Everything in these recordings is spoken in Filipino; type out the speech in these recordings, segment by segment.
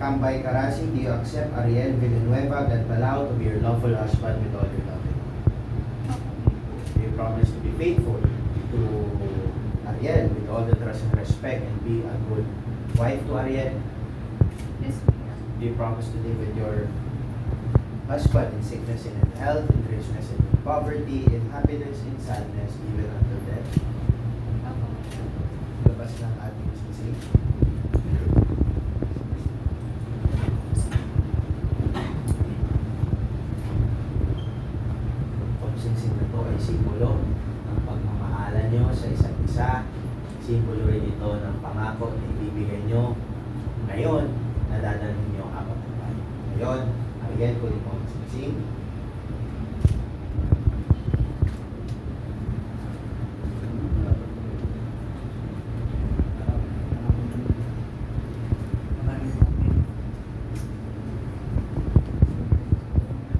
Cambay Carasi, do you accept Ariel Villanueva Gantalao to be your lawful husband with all your love? Do you promise to be faithful to Ariel with all the trust and respect and be a good wife to Ariel? Yes. Do you promise to live with your husband in sickness and in health, in richness and in poverty, in happiness, in sadness, even until death? Opo. Labas ng ating sisig. Ang singsing na ito ay simbolo ng pagmamahalan nyo sa isa't isa. Simbolo rin ito ng pangako na ibibigay nyo ngayon na dadalhin nyo habang buhay. Ngayon, Ariel, kunin mo ang singsing.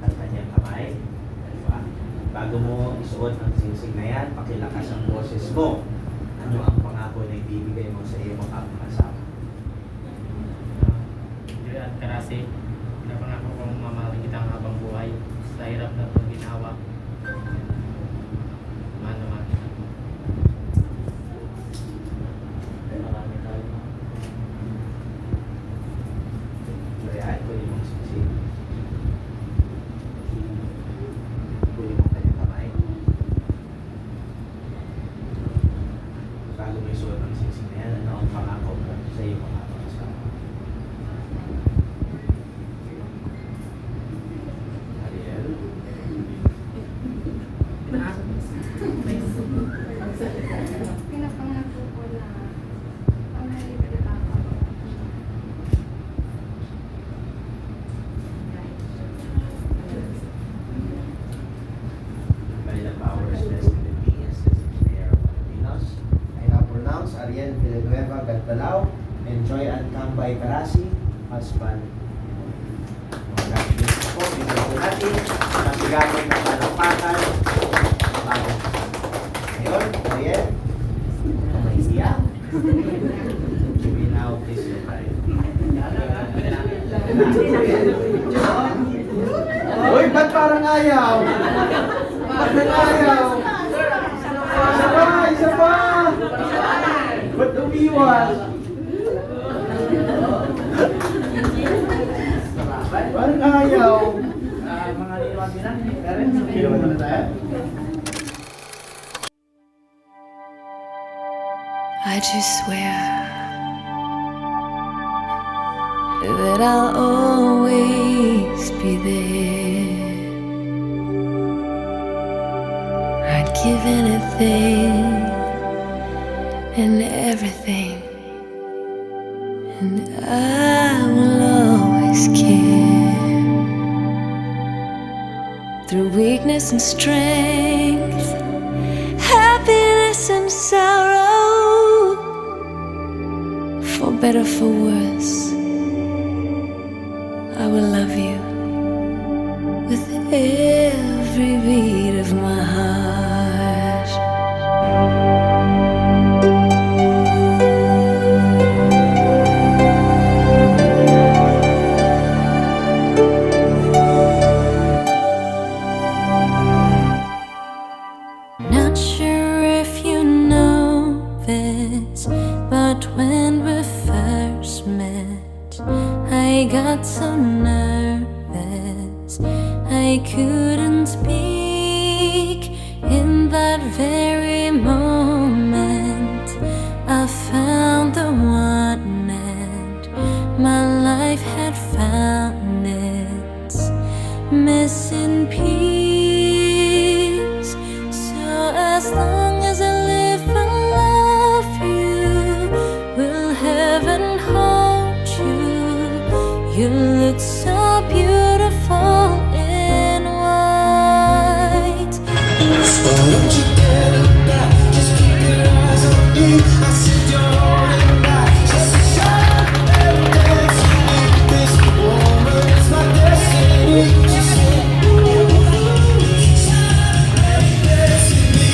Ang kanyang kamay. Dalawa. Bago mo isuot ang singsing na yan, pakilakas ang boses mo. Ano ang pangako na ibibigay mo sa iyong makakasama? At Karasi, napangako kong mamahalin kita habang buhay sa hirap na itong ginawa. Mahal kita. Marami tayo. Ayan, kunin mo ang singsing. Kunin mo ang kanyang kamay. Bago mo isuot ang singsing na yan, ano ang pangako mo sa iyong makakasama? Ariel? Pinapangako ko na pamahalin kita habang By the powers vested in me as the mayor of Pilipinas, I now pronounce Ariel Villanueva Gantalao and Joy Ann Cambay Carasi, husband. Congratulations po, bigyan po natin ang bigamit ng palampakan. Ngayon, Ariel, mahihiya. You may now kiss your bride. Uy, ba't parang ayaw? Parang ayaw. Isa pa, isa pa. Ba't umiwas? Parang ayaw. Mga liwag nila, Kilo na tayo? I just swear that I'll always be there. I'd give anything and everything, and I will always care. Through weakness and strength, happiness and sorrow, for better, for worse, I will love you with every beat of my heart. Not sure if you know this, but when we first met, I got so nervous I couldn't speak. In that very moment, I found the one, and my life had found its missing piece. So as long as I live, I love you. Will heaven hold you? You look so beautiful in white. So don't you get up now, just keep your eyes on me. I said you're holding back, just shut up and dance with me. This woman is my destiny. She said, shut up and dance with me.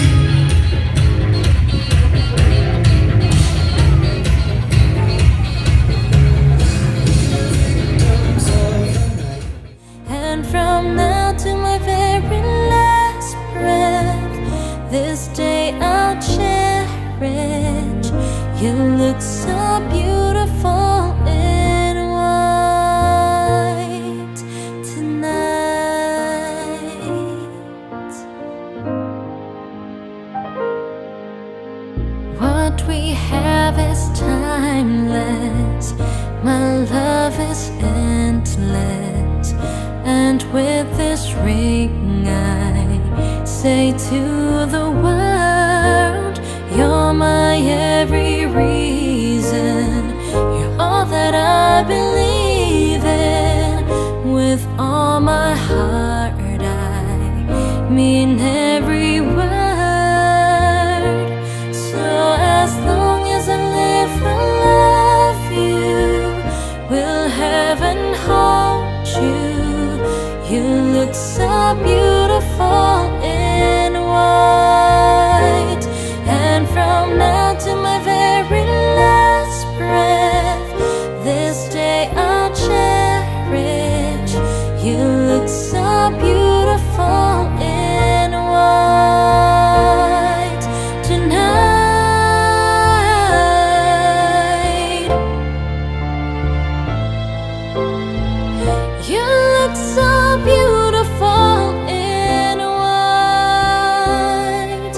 You look so beautiful in white tonight. What we have is timeless. My love is endless. And with this ring I say to the world, you're my every reason. You're all that I believe in. With all my heart I mean every word. So as long as I live I love you. Will heaven hold you? You look so beautiful in white. And from now to my very last breath, this day I'll cherish. You look so beautiful in white tonight. You look so beautiful in white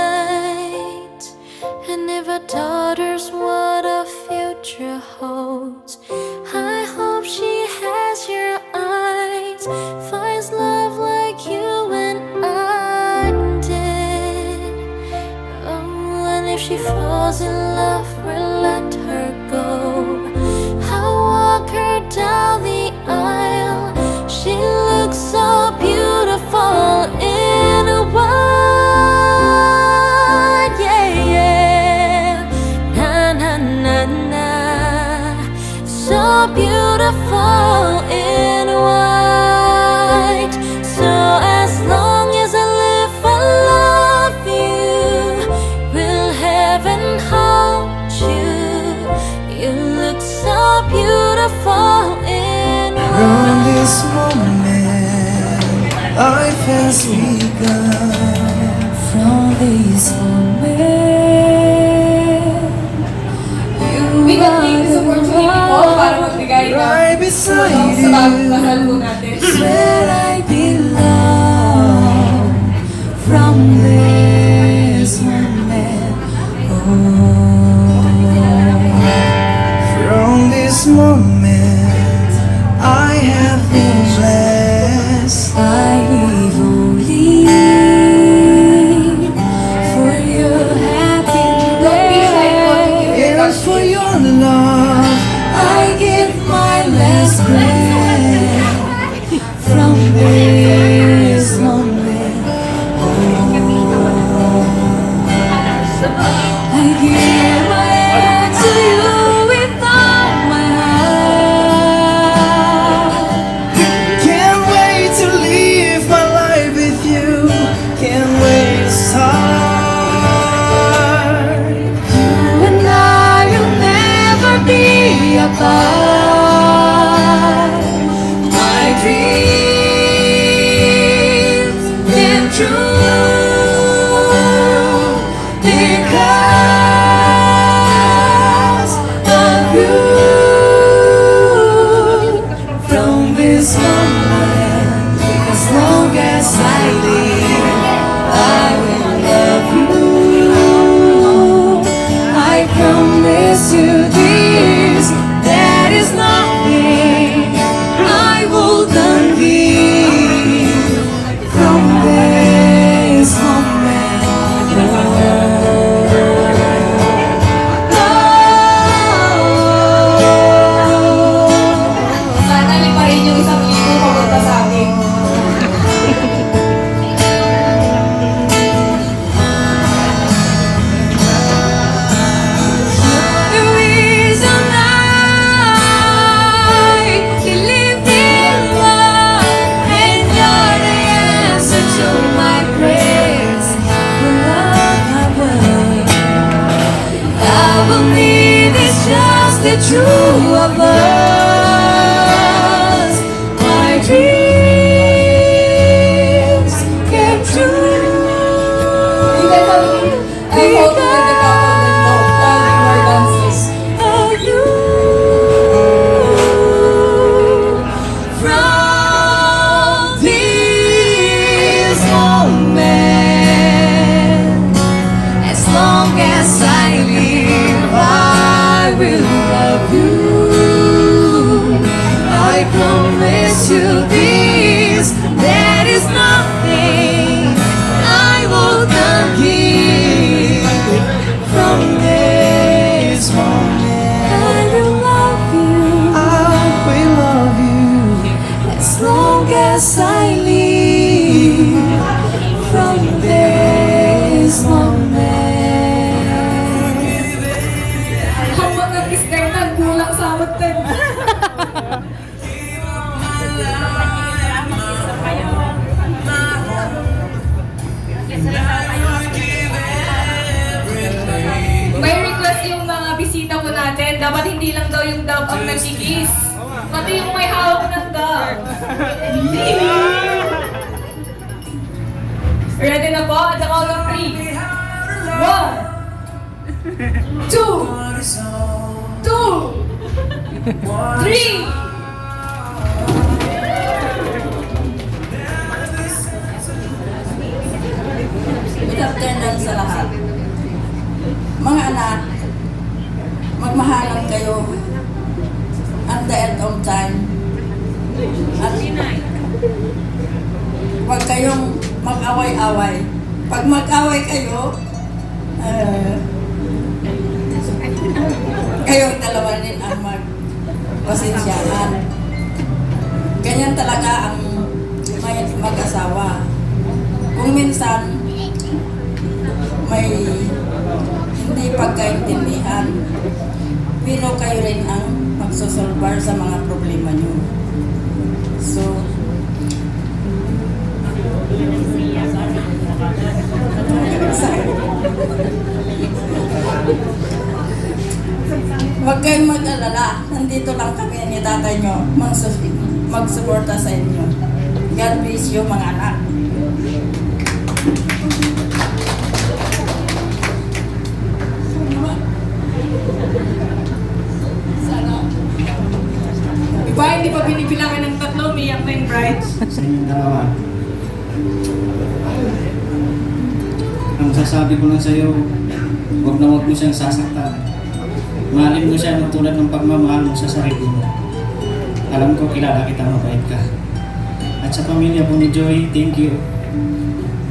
tonight. And if a daughter's what a future holds, I hope she has your eyes, finds love like you and I did. Oh, and if she falls in love, we'll let her go. I'll walk her down the aisle. She looks so beautiful in white. Yeah, yeah. Na na na na. So beautiful in white. So as long as I live, I love you. Will heaven hold you? You look so beautiful in From white. this moment, life has begun. From this moment, you We can take this opportunity po para magbigay ng Right beside sa bagong you, kasal po natin. where I belong. From this moment from this moment, I have been blessed. I live only for your happiness. And for your love, I give my last breath. From this moment I give my heart to you with all my heart. can't wait to live my life with you. Can't wait to start. You and I will never be apart. My dreams came true because of you. From this moment, as long as I live, I will love you. I promise you this, that is nothing I wouldn't give. From this moment Sana liparin yung 1,000 papunta sa akin. the reason I believe in love, and you're the answer to my prayers. For love I will need is just the true of us. My dreams came true. Hindi ka kami, ang photo na dapat hindi lang daw yung dove ang nagkikis. Pati yung may hawak ng dove. Ready na po? At the count of 3. 1, 2, 3. Good afternoon sa lahat. Mga anak, magmahalan kayo at the end of time. At huwag kayong mag-away-away. Pag mag-away kayo, kayong dalawa rin ang mag-pasensyahan. Ganyan talaga ang may mag-asawa. Kung minsan may hindi pagkaintindihan, pero kayo rin ang magsosolvar sa mga problema nyo. So, huwag kayong mag-alala. Nandito lang kami ni tatay nyo magsuporta sa inyo. God bless you, mga anak. Diba, hindi pa binibilangan ng 3, umiyak na yung bride. Sa inyong dalawa. Ang sasabi ko lang sa'yo, huwag na huwag mo siyang sasaktan. Mahalin mo siya ng tulad ng pagmamahal mo sa sarili mo. Alam ko, kilala kita, mabait ka. At sa pamilya po ni Joy, thank you.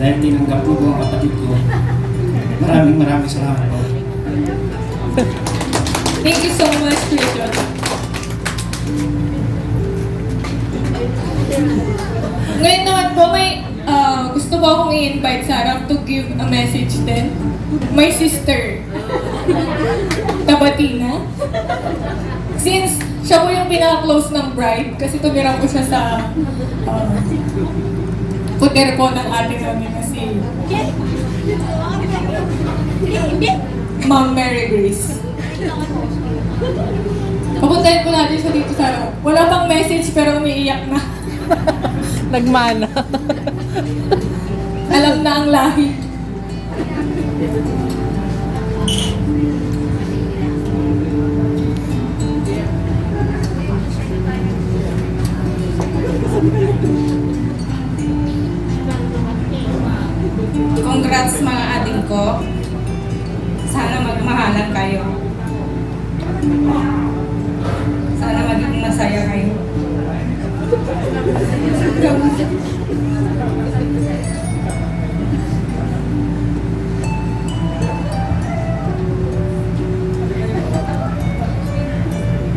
Dahil tinanggap mo po ang kapatid ko. Maraming salamat po. Thank you so much, Kuya John. Ngayon naman po, may gusto po akong i-invite Sarah to give a message din. My sister, Tabatina. Since siya po yung pinaka-close ng bride, kasi tumira po siya sa puter po ng ate namin na si Ma'am Mary Grace. Papuntahin po natin siya dito sa wala pang message pero umiiyak na. Nagmana. Alam na ang lahi. Congrats mga ating ko. Sana magmahalan kayo. Sana maging masaya kayo.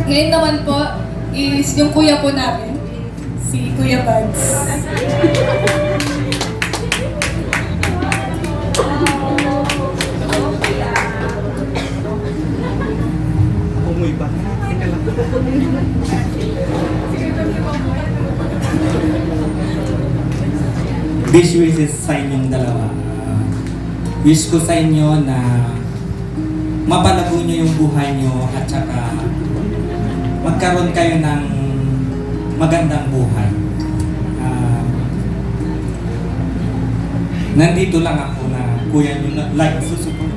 Ngayon naman po is yung kuya po namin, si Kuya Buds. Umuwi ba? Teka lang. Best wishes sa inyong dalawa. Wish ko sa inyo na mapalago nyo yung buhay nyo at saka magkaroon kayo ng magandang buhay. Nandito lang ako na kuya nyo na like susuport.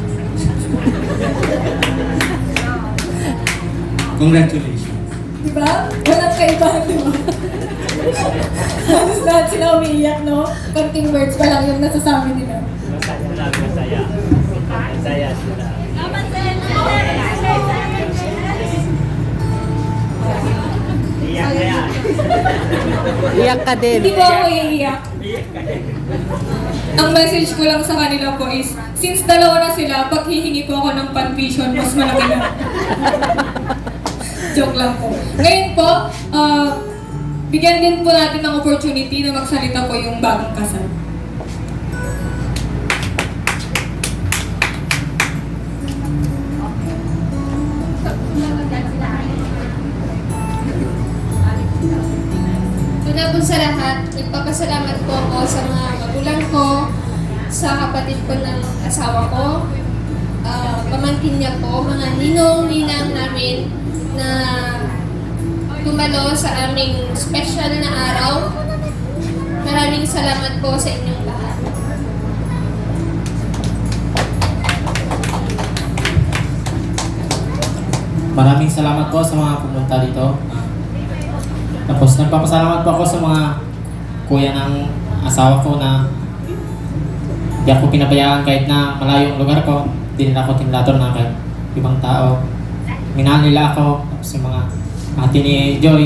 Congratulations. Diba? Walang kaibahan, diba? Tapos lahat sila umiiyak, no? Konting words pa lang yung nasasabi nila. Masaya. Masaya sila. Iyak na yan. Iyak ka din. Hindi po ako iiyak. Ang message ko lang sa kanila po is, since dalawa na sila, pag hihingi ko ako ng pan-vision, mas malaki na. Joke lang po. Ngayon po, bigyan din po natin ng opportunity na magsalita po yung bagong kasal. Una po sa lahat, nagpapasalamat po ako sa mga magulang ko, sa kapatid ko ng asawa ko, pamangkin niya po, mga ninong-ninang namin na tumalo sa aming special na araw. Maraming salamat po sa inyong lahat. Maraming salamat po sa mga pumunta dito. Tapos nagpapasalamat po ako sa mga kuya ng asawa ko na di ako pinabayaan kahit na malayo ang lugar ko. Di nila ako tinlator na kahit ibang tao. Minahal nila ako. Tapos yung mga ate ni Joy,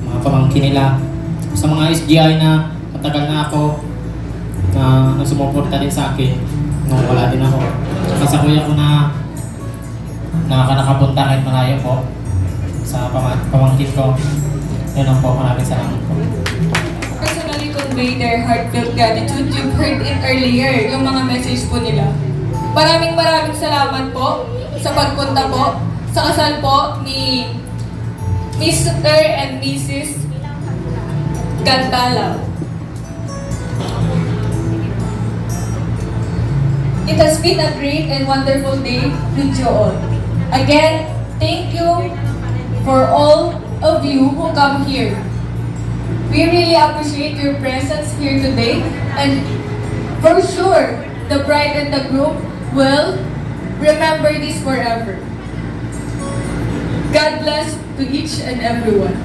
mga pamangkin nila. Sa mga SGI na matagal na ako na sumuporta din sa akin nung wala din ako. Saka sa kuya ko na nakapunta kahit malayo po sa pamangkin ko. Yun lang po, maraming salamat po. Personally convey their heartfelt gratitude. You've heard it earlier, yung mga message po nila. Maraming salamat po sa pagpunta po sa kasal po ni Mr. and Mrs. Cantala. It has been a great and wonderful day with you all. Again, thank you for all of you who come here. We really appreciate your presence here today, and for sure, the bride and the groom will remember this forever. God bless to each and everyone.